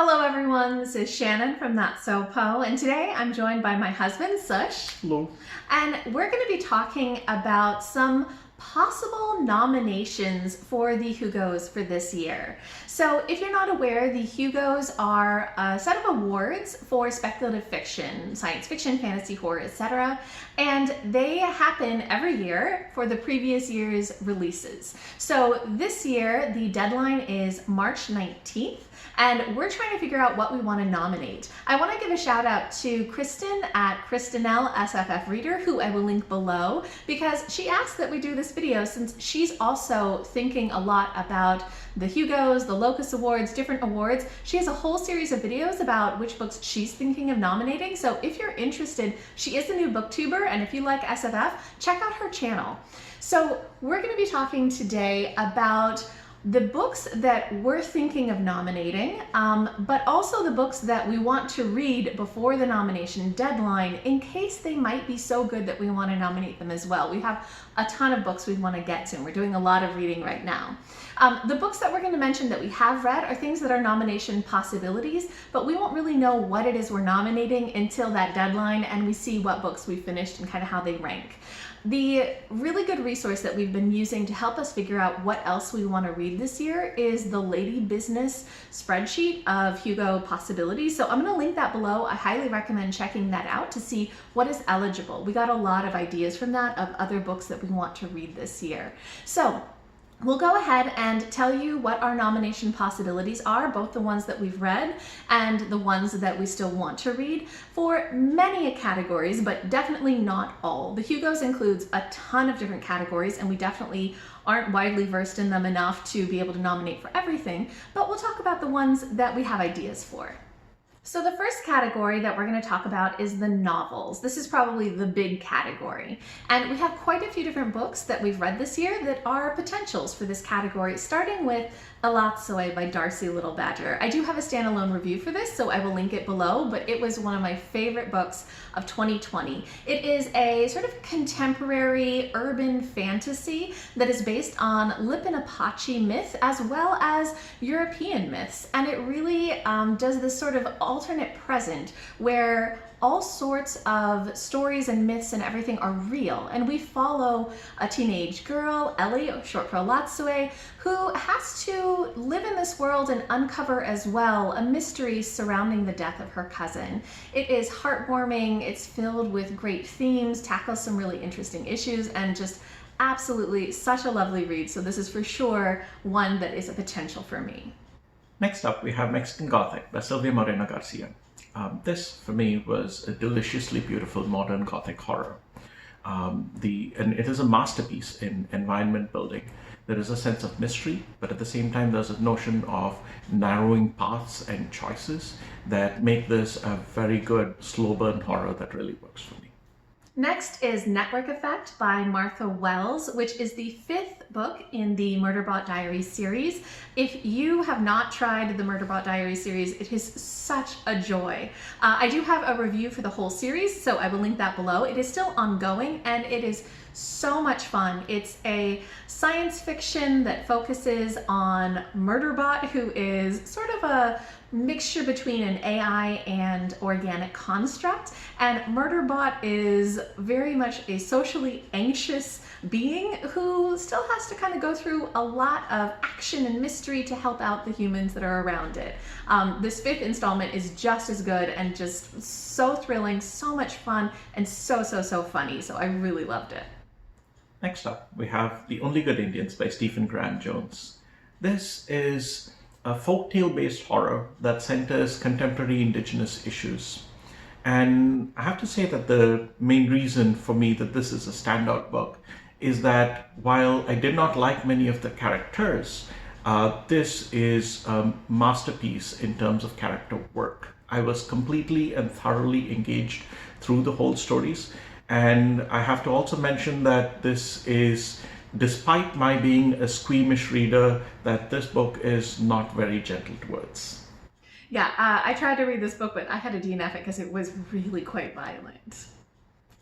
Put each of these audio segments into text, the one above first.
Hello everyone, this is Shannon from That's So Po, and today I'm joined by my husband, Sush. Hello. And we're going to be talking about some possible nominations for the Hugos for this year. So if you're not aware, the Hugos are a set of awards for speculative fiction, science fiction, fantasy, horror, etc. And they happen every year for the previous year's releases. So this year, the deadline is March 19th. And we're trying to figure out what we want to nominate. I want to give a shout out to Kristen at Kristenelle SFF Reader, who I will link below, because she asked that we do this video since she's also thinking a lot about the Hugos, the Locus Awards, different awards. She has a whole series of videos about which books she's thinking of nominating. So if you're interested, she is a new booktuber, and if you like SFF, check out her channel. So we're going to be talking today about the books that we're thinking of nominating, but also the books that we want to read before the nomination deadline in case they might be so good that we want to nominate them as well. We have a ton of books we want to get to, and we're doing a lot of reading right now. The books that we're going to mention that we have read are things that are nomination possibilities, but we won't really know what it is we're nominating until that deadline and we see what books we finished and kind of how they rank. The really good resource that we've been using to help us figure out what else we want to read this year is the Lady Business spreadsheet of Hugo possibilities. So I'm going to link that below. I highly recommend checking that out to see what is eligible. We got a lot of ideas from that of other books that we want to read this year. So we'll go ahead and tell you what our nomination possibilities are, both the ones that we've read and the ones that we still want to read for many categories, but definitely not all. The Hugos includes a ton of different categories, and we definitely aren't widely versed in them enough to be able to nominate for everything, but we'll talk about the ones that we have ideas for. So the first category that we're going to talk about is the novels. This is probably the big category. And we have quite a few different books that we've read this year that are potentials for this category, starting with Elatsoe by Darcie Little Badger. I do have a standalone review for this, so I will link it below, but it was one of my favorite books of 2020. It is a sort of contemporary urban fantasy that is based on Lippian myth as well as European myths. And it really does this sort of alternate present where all sorts of stories and myths and everything are real. And we follow a teenage girl, Ellie, short for Elatsoe, who has to live in this world and uncover as well a mystery surrounding the death of her cousin. It is heartwarming, it's filled with great themes, tackles some really interesting issues, and just absolutely such a lovely read. So this is for sure one that is a potential for me. Next up, we have Mexican Gothic by Silvia Moreno-Garcia. This, for me, was a deliciously beautiful modern Gothic horror. And it is a masterpiece in environment building. There is a sense of mystery, but at the same time, there's a notion of narrowing paths and choices that make this a very good slow burn horror that really works for me. Next is Network Effect by Martha Wells, which is the 5th book in the Murderbot Diaries series. If you have not tried the Murderbot Diaries series, it is such a joy. I do have a review for the whole series, so I will link that below. It is still ongoing, and it is so much fun. It's a science fiction that focuses on Murderbot, who is sort of a mixture between an AI and organic construct. And Murderbot is very much a socially anxious being who still has to kind of go through a lot of action and mystery to help out the humans that are around it. This 5th installment is just as good and just so thrilling, so much fun, and so funny. So I really loved it. Next up, we have The Only Good Indians by Stephen Graham Jones. This is a folktale-based horror that centers contemporary indigenous issues. And I have to say that the main reason for me that this is a standout book is that while I did not like many of the characters, this is a masterpiece in terms of character work. I was completely and thoroughly engaged through the whole stories. And I have to also mention that this is, despite my being a squeamish reader, that this book is not very gentle towards. Yeah, I tried to read this book, but I had to DNF it because it was really quite violent.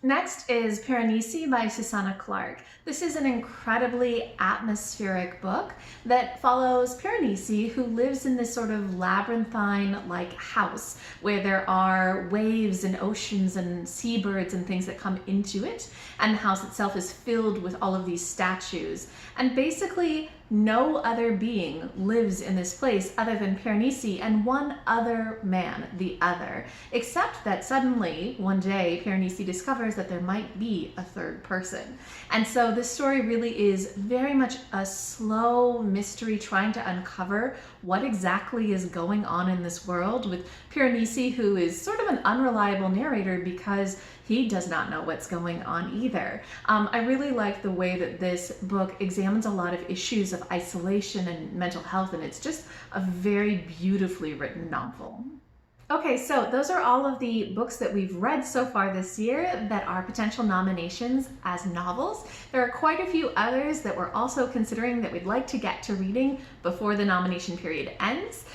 Next is Piranesi by Susanna Clarke. This is an incredibly atmospheric book that follows Piranesi, who lives in this sort of labyrinthine-like house where there are waves and oceans and seabirds and things that come into it, and the house itself is filled with all of these statues. And basically, no other being lives in this place other than Piranesi and one other man, the other, except that suddenly, one day, Piranesi discovers that there might be a third person. And so this story really is very much a slow mystery trying to uncover what exactly is going on in this world, with Piranesi, who is sort of an unreliable narrator because he does not know what's going on either. I really like the way that this book examines a lot of issues of isolation and mental health, and it's just a very beautifully written novel. Okay, so those are all of the books that we've read so far this year that are potential nominations as novels. There are quite a few others that we're also considering that we'd like to get to reading before the nomination period ends.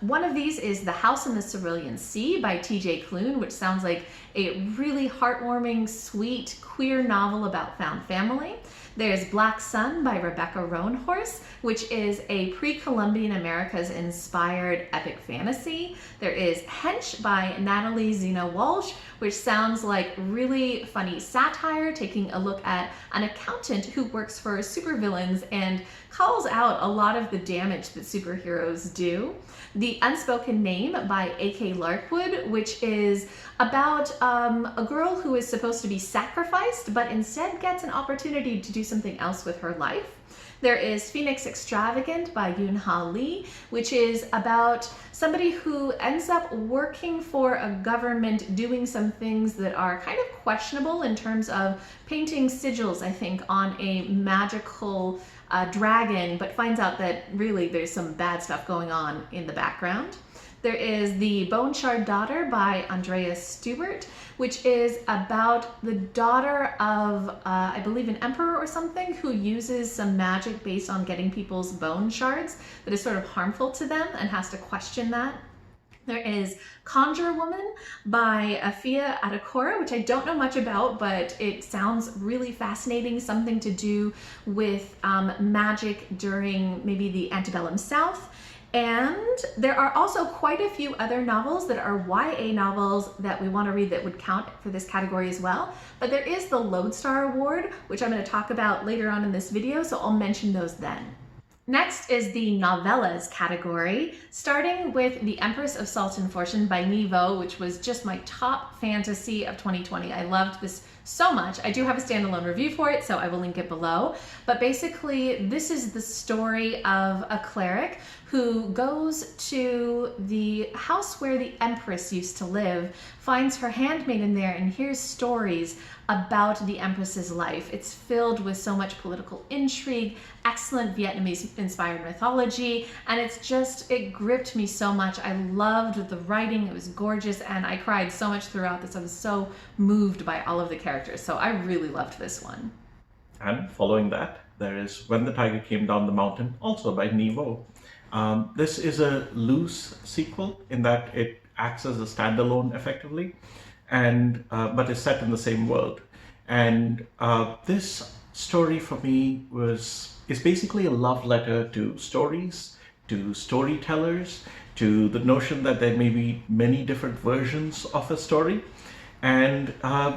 One of these is The House in the Cerulean Sea by T.J. Klune, which sounds like a really heartwarming, sweet, queer novel about found family. There's Black Sun by Rebecca Roanhorse, which is a pre-Columbian Americas inspired epic fantasy. There is Hench by Natalie Zina Walsh, which sounds like really funny satire, taking a look at an accountant who works for supervillains and calls out a lot of the damage that superheroes do. The Unspoken Name by A.K. Larkwood, which is about a girl who is supposed to be sacrificed, but instead gets an opportunity to do something else with her life. There is Phoenix Extravagant by Yoon-Ha Lee, which is about somebody who ends up working for a government doing some things that are kind of questionable in terms of painting sigils, I think, on a magical dragon, but finds out that really there's some bad stuff going on in the background. There is The Bone Shard Daughter by Andrea Stubert, which is about the daughter of, I believe, an emperor or something who uses some magic based on getting people's bone shards that is sort of harmful to them and has to question that. There is Conjure Woman by FIYAH Lit, which I don't know much about, but it sounds really fascinating, something to do with magic during maybe the antebellum South. And there are also quite a few other novels that are YA novels that we want to read that would count for this category as well. But there is the Lodestar Award, which I'm going to talk about later on in this video, so I'll mention those then. Next is the novellas category, starting with The Empress of Salt and Fortune by Nevo, which was just my top fantasy of 2020. I loved this so much. I do have a standalone review for it, so I will link it below. But basically, this is the story of a cleric who goes to the house where the Empress used to live, finds her handmaiden there, and hears stories about the Empress's life. It's filled with so much political intrigue, excellent Vietnamese-inspired mythology, and it gripped me so much. I loved the writing, it was gorgeous, and I cried so much throughout this. I was so moved by all of the characters, so I really loved this one. And following that, there is When the Tiger Came Down the Mountain, also by Nevo. This is a loose sequel in that it acts as a standalone effectively, and but is set in the same world. And this story for me is basically a love letter to stories, to storytellers, to the notion that there may be many different versions of a story. And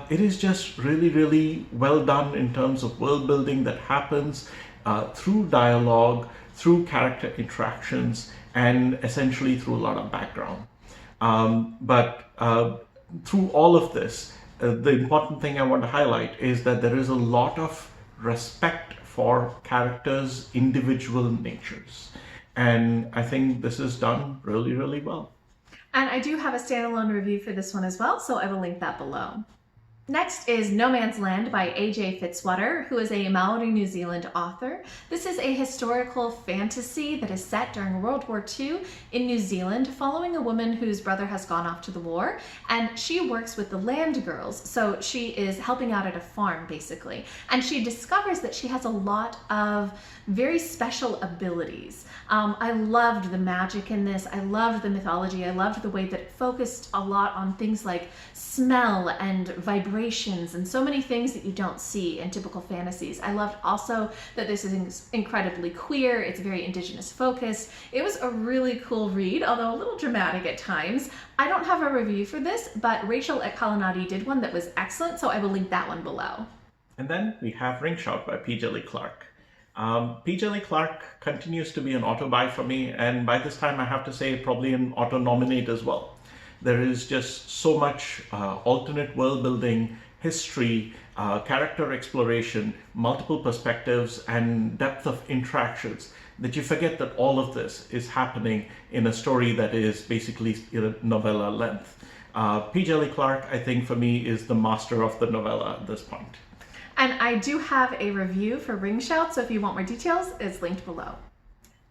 it is just really, really well done in terms of world building that happens through dialogue, through character interactions, and essentially through a lot of background. But through all of this, the important thing I want to highlight is that there is a lot of respect for characters' individual natures. And I think this is done really, really well. And I do have a standalone review for this one as well, so I will link that below. Next is No Man's Land by A.J. Fitzwater, who is a Maori New Zealand author. This is a historical fantasy that is set during World War II in New Zealand, following a woman whose brother has gone off to the war, and she works with the land girls, so she is helping out at a farm, basically. And she discovers that she has a lot of very special abilities. I loved the magic in this. I loved the mythology. I loved the way that it focused a lot on things like smell and vibration vibrations and so many things that you don't see in typical fantasies. I loved also that this is incredibly queer. It's very Indigenous focused. It was a really cool read, although a little dramatic at times. I don't have a review for this, but Rachel at Kalanadi did one that was excellent, so I will link that one below. And then we have Ring Shout by P. Jelly Clarke. P. Jelly Clarke continues to be an auto buy for me, and by this time I have to say probably an auto nominate as well. There is just so much alternate world building, history, character exploration, multiple perspectives, and depth of interactions that you forget that all of this is happening in a story that is basically novella length. P. Jelly Clarke, I think for me, is the master of the novella at this point. And I do have a review for Ring Shout, so if you want more details, it's linked below.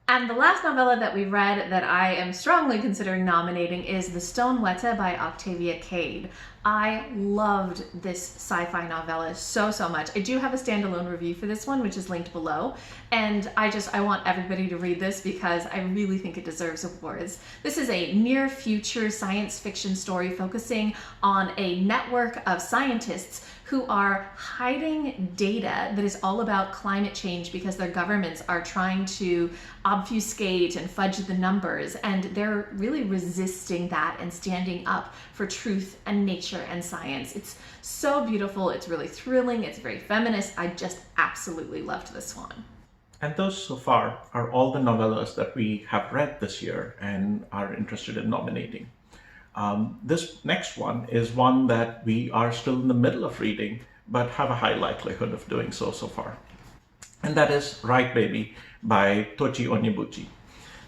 And the last novella that we read that I am strongly considering nominating is The Stone Wētā by Octavia Cade. I loved this sci-fi novella so much. I do have a standalone review for this one, which is linked below. And I want everybody to read this because I really think it deserves awards. This is a near future science fiction story focusing on a network of scientists who are hiding data that is all about climate change because their governments are trying to obfuscate and fudge the numbers, and they're really resisting that and standing up for truth and nature and science. It's so beautiful, it's really thrilling, it's very feminist. I just absolutely loved this one. And those so far are all the novellas that we have read this year and are interested in nominating. This next one is one that we are still in the middle of reading, but have a high likelihood of doing so far. And that is Right Baby by Tochi Onyebuchi.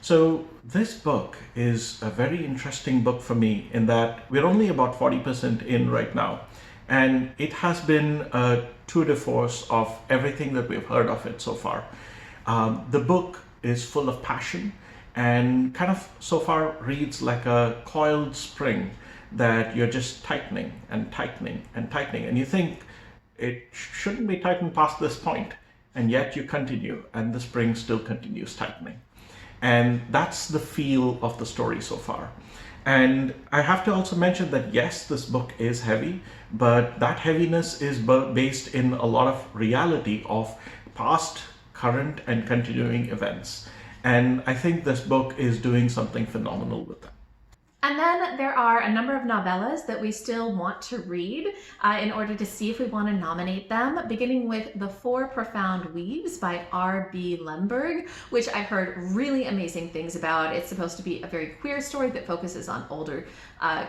So this book is a very interesting book for me in that we're only about 40% in right now. And it has been a tour de force of everything that we've heard of it so far. The book is full of passion and kind of so far reads like a coiled spring that you're just tightening and tightening and tightening, and you think it shouldn't be tightened past this point, and yet you continue and the spring still continues tightening. And that's the feel of the story so far. And I have to also mention that yes, this book is heavy, but that heaviness is based in a lot of reality of past, current, and continuing events. And I think this book is doing something phenomenal with that. And then there are a number of novellas that we still want to read in order to see if we want to nominate them, beginning with The Four Profound Weaves by R.B. Lemberg, which I've heard really amazing things about. It's supposed to be a very queer story that focuses on older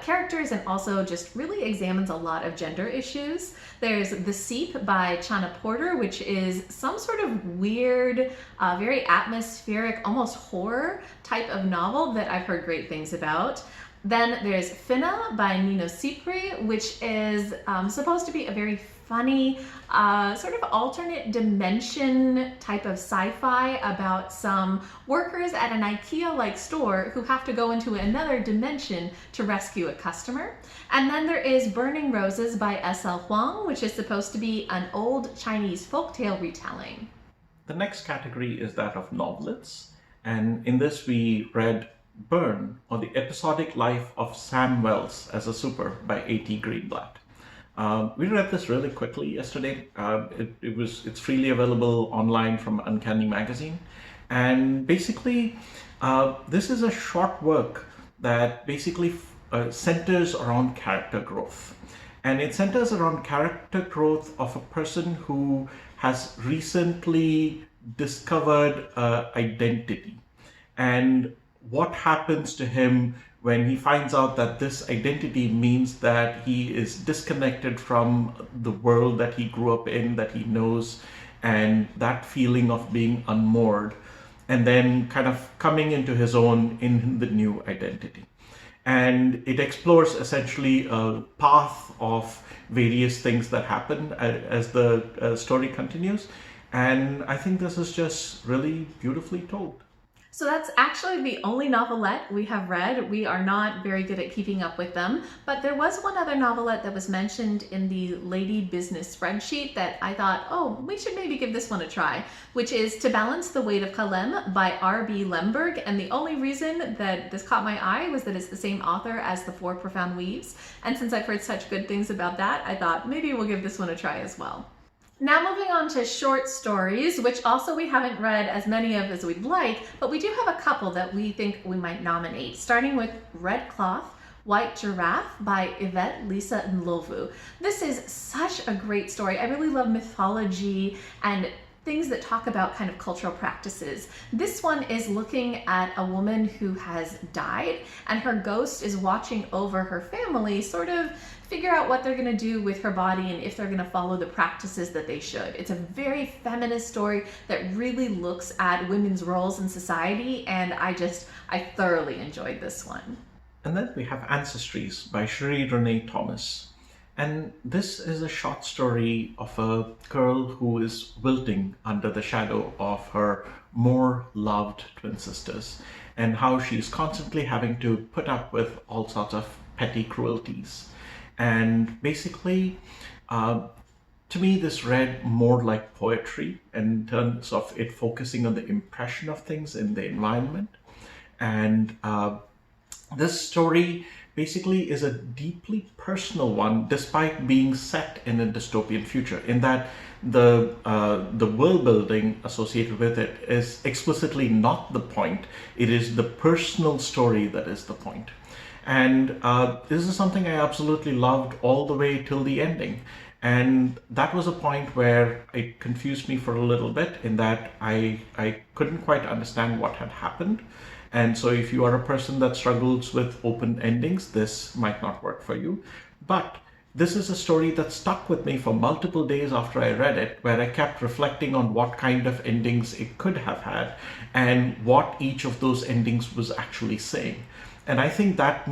characters and also just really examines a lot of gender issues. There's The Seep by Chana Porter, which is some sort of weird, very atmospheric, almost horror type of novel that I've heard great things about. Then there's Finna by Nino Cipri, which is supposed to be a very funny, sort of alternate dimension type of sci-fi about some workers at an IKEA-like store who have to go into another dimension to rescue a customer. And then there is Burning Roses by S.L. Huang, which is supposed to be an old Chinese folktale retelling. The next category is that of novelettes, and in this we read Burn, or The Episodic Life of Sam Wells as a Super by A.T. Greenblatt. We read this really quickly yesterday. It's freely available online from Uncanny Magazine. And basically, this is a short work that basically centers around character growth. And it centers around character growth of a person who has recently discovered identity. And what happens to him when he finds out that this identity means that he is disconnected from the world that he grew up in, that he knows, and that feeling of being unmoored, and then kind of coming into his own in the new identity. And it explores essentially a path of various things that happen as the story continues. And I think this is just really beautifully told. So that's actually the only novelette we have read. We are not very good at keeping up with them, but there was one other novelette that was mentioned in the Lady Business spreadsheet that I thought, oh, we should maybe give this one a try, which is To Balance the Weight of Kalem by R.B. Lemberg. And the only reason that this caught my eye was that it's the same author as The Four Profound Weaves. And since I've heard such good things about that, I thought maybe we'll give this one a try as well. Now moving on to short stories, which also we haven't read as many of as we'd like, but we do have a couple that we think we might nominate, starting with Red Cloth, White Giraffe by Yvette, Lisa, and Lovu. This is such a great story. I really love mythology and things that talk about kind of cultural practices. This one is looking at a woman who has died and her ghost is watching over her family, sort of figure out what they're going to do with her body and if they're going to follow the practices that they should. It's a very feminist story that really looks at women's roles in society, and I thoroughly enjoyed this one. And then we have Ancestries by Cherie Renee Thomas. And this is a short story of a girl who is wilting under the shadow of her more loved twin sisters, and how she's constantly having to put up with all sorts of petty cruelties. And basically, to me, this read more like poetry in terms of it focusing on the impression of things in the environment. And this story basically is a deeply personal one, despite being set in a dystopian future, in that the world building associated with it is explicitly not the point. It is the personal story that is the point. And this is something I absolutely loved all the way till the ending. And that was a point where it confused me for a little bit, in that I couldn't quite understand what had happened. And so if you are a person that struggles with open endings, this might not work for you. But this is a story that stuck with me for multiple days after I read it, where I kept reflecting on what kind of endings it could have had and what each of those endings was actually saying. And I think that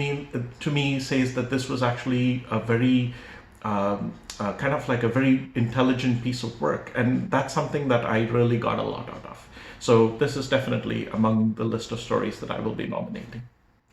to me says that this was actually a very kind of like a very intelligent piece of work. And that's something that I really got a lot out of. So this is definitely among the list of stories that I will be nominating.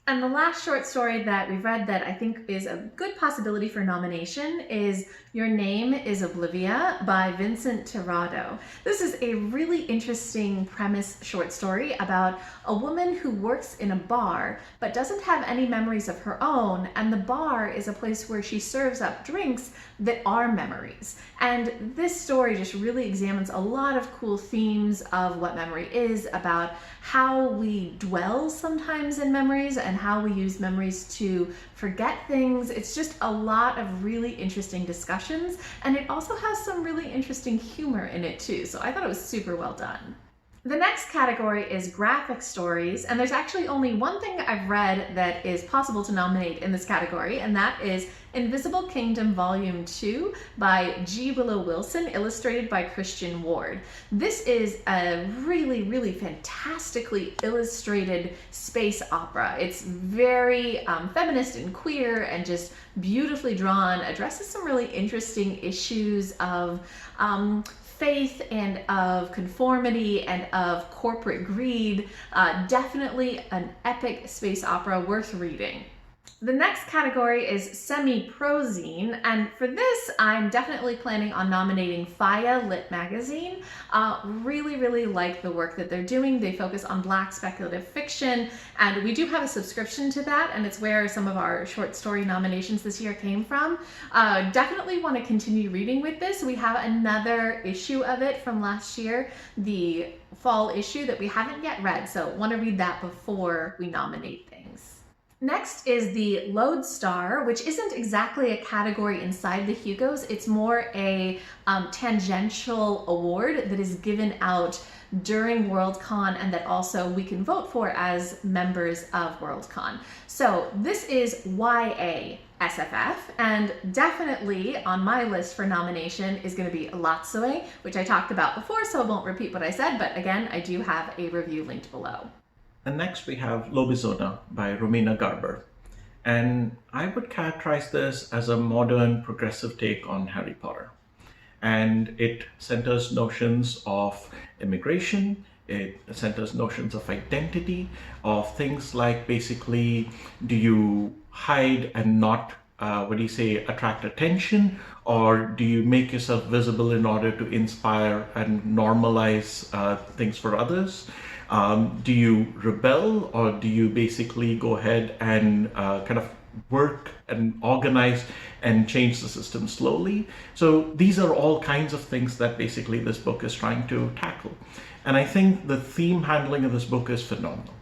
And the last short story that we've read that I think is a good possibility for nomination is Your Name is Oblivia by Vincent Tirado. This is a really interesting premise short story about a woman who works in a bar but doesn't have any memories of her own, and the bar is a place where she serves up drinks that are memories. And this story just really examines a lot of cool themes of what memory is, about how we dwell sometimes in memories and how we use memories to forget things. It's just a lot of really interesting discussions, and it also has some really interesting humor in it too. So I thought it was super well done. The next category is graphic stories, and there's actually only one thing I've read that is possible to nominate in this category, and that is Invisible Kingdom Volume 2 by G. Willow Wilson, illustrated by Christian Ward. This is a really, really fantastically illustrated space opera. It's very feminist and queer and just beautifully drawn, addresses some really interesting issues of faith and of conformity and of corporate greed. Definitely an epic space opera worth reading. The next category is semi-prozine, and for this I'm definitely planning on nominating FIYAH Lit Magazine. Really like the work that they're doing. They focus on Black speculative fiction, and we do have a subscription to that, and it's where some of our short story nominations this year came from. Definitely want to continue reading with this. We have another issue of it from last year, the fall issue, that we haven't yet read, so want to read that before we nominate things. Next is the Lodestar, which isn't exactly a category inside the Hugos. It's more a tangential award that is given out during Worldcon and that also we can vote for as members of Worldcon. So this is YA SFF, and definitely on my list for nomination is going to be Elatsoe, which I talked about before, so I won't repeat what I said, but again, I do have a review linked below. And next we have Lobizona by Romina Garber. And I would characterize this as a modern progressive take on Harry Potter. And it centers notions of immigration It centers notions of identity, of things like basically, do you hide and not, attract attention, or do you make yourself visible in order to inspire and normalize things for others? Do you rebel, or do you basically go ahead and kind of work and organize and change the system slowly? So these are all kinds of things that basically this book is trying to tackle. And I think the theme handling of this book is phenomenal.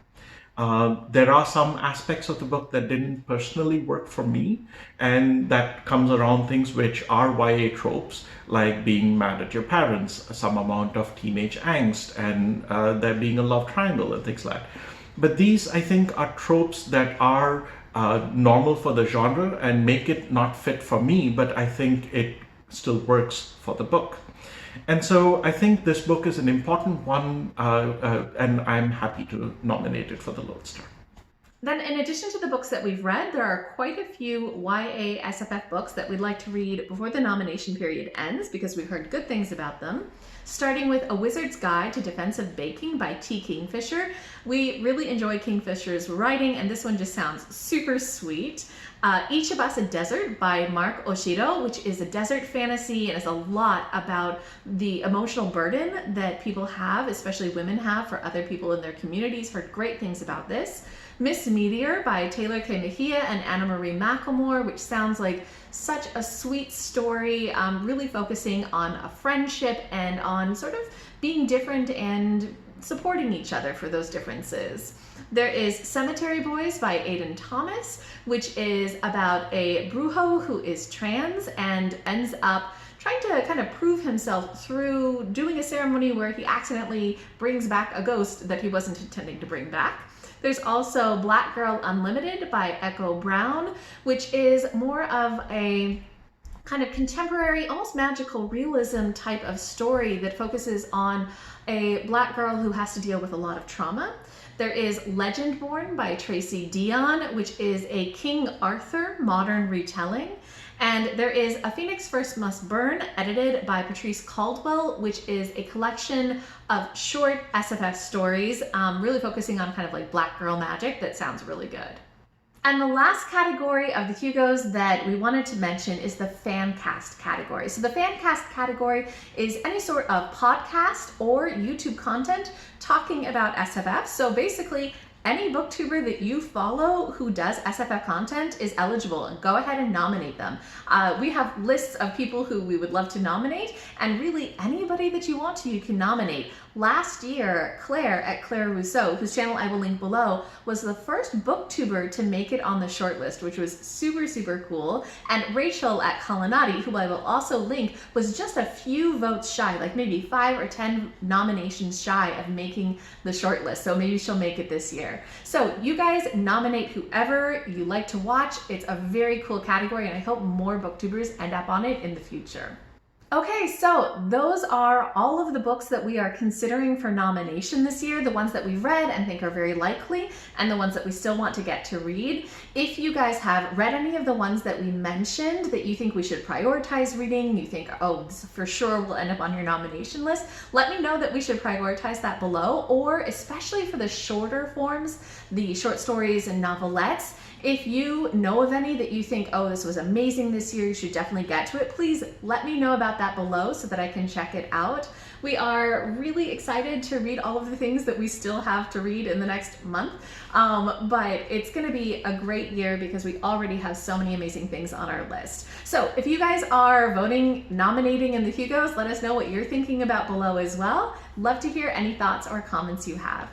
There are some aspects of the book that didn't personally work for me, and that comes around things which are YA tropes, like being mad at your parents, some amount of teenage angst, and there being a love triangle and things like that. But these, I think, are tropes that are normal for the genre and make it not fit for me, but I think it still works for the book. And so I think this book is an important one, and I'm happy to nominate it for the Lodestar. Then in addition to the books that we've read, there are quite a few YA SFF books that we'd like to read before the nomination period ends, because we've heard good things about them. Starting with A Wizard's Guide to Defensive Baking by T. Kingfisher. We really enjoy Kingfisher's writing, and this one just sounds super sweet. Each of Us a Desert by Mark Oshiro, which is a desert fantasy and is a lot about the emotional burden that people have, especially women have, for other people in their communities. Heard great things about this. Miss Meteor by Taylor K. Mejia and Anna Marie McLemore, which sounds like such a sweet story, really focusing on a friendship and on sort of being different and supporting each other for those differences. There is Cemetery Boys by Aidan Thomas, which is about a brujo who is trans and ends up trying to kind of prove himself through doing a ceremony where he accidentally brings back a ghost that he wasn't intending to bring back. There's also Black Girl Unlimited by Echo Brown, which is more of a kind of contemporary, almost magical realism type of story that focuses on a Black girl who has to deal with a lot of trauma. There is Legendborn by Tracy Dion, which is a King Arthur modern retelling. And there is A Phoenix First Must Burn, edited by Patrice Caldwell, which is a collection of short SFF stories, really focusing on kind of like Black girl magic that sounds really good. And the last category of the Hugos that we wanted to mention is the fan cast category. So the fan cast category is any sort of podcast or YouTube content talking about SFF. So basically, any booktuber that you follow who does SFF content is eligible, and go ahead and nominate them. We have lists of people who we would love to nominate, and really anybody that you want to, you can nominate. Last year, Claire at Claire Rousseau, whose channel I will link below, was the first booktuber to make it on the shortlist, which was super, super cool. And Rachel at Kalanadi, who I will also link, was just a few votes shy, like maybe 5 or 10 nominations shy of making the shortlist. So maybe she'll make it this year. So you guys nominate whoever you like to watch. It's a very cool category, and I hope more booktubers end up on it in the future. Okay, so those are all of the books that we are considering for nomination this year, the ones that we've read and think are very likely, and the ones that we still want to get to read. If you guys have read any of the ones that we mentioned that you think we should prioritize reading, you think, oh, this for sure will end up on your nomination list, let me know that we should prioritize that below, or especially for the shorter forms, the short stories and novelettes, if you know of any that you think, oh, this was amazing this year, you should definitely get to it, please let me know about that below so that I can check it out. We are really excited to read all of the things that we still have to read in the next month, but it's going to be a great year because we already have so many amazing things on our list. So if you guys are voting, nominating in the Hugos, let us know what you're thinking about below as well. Love to hear any thoughts or comments you have.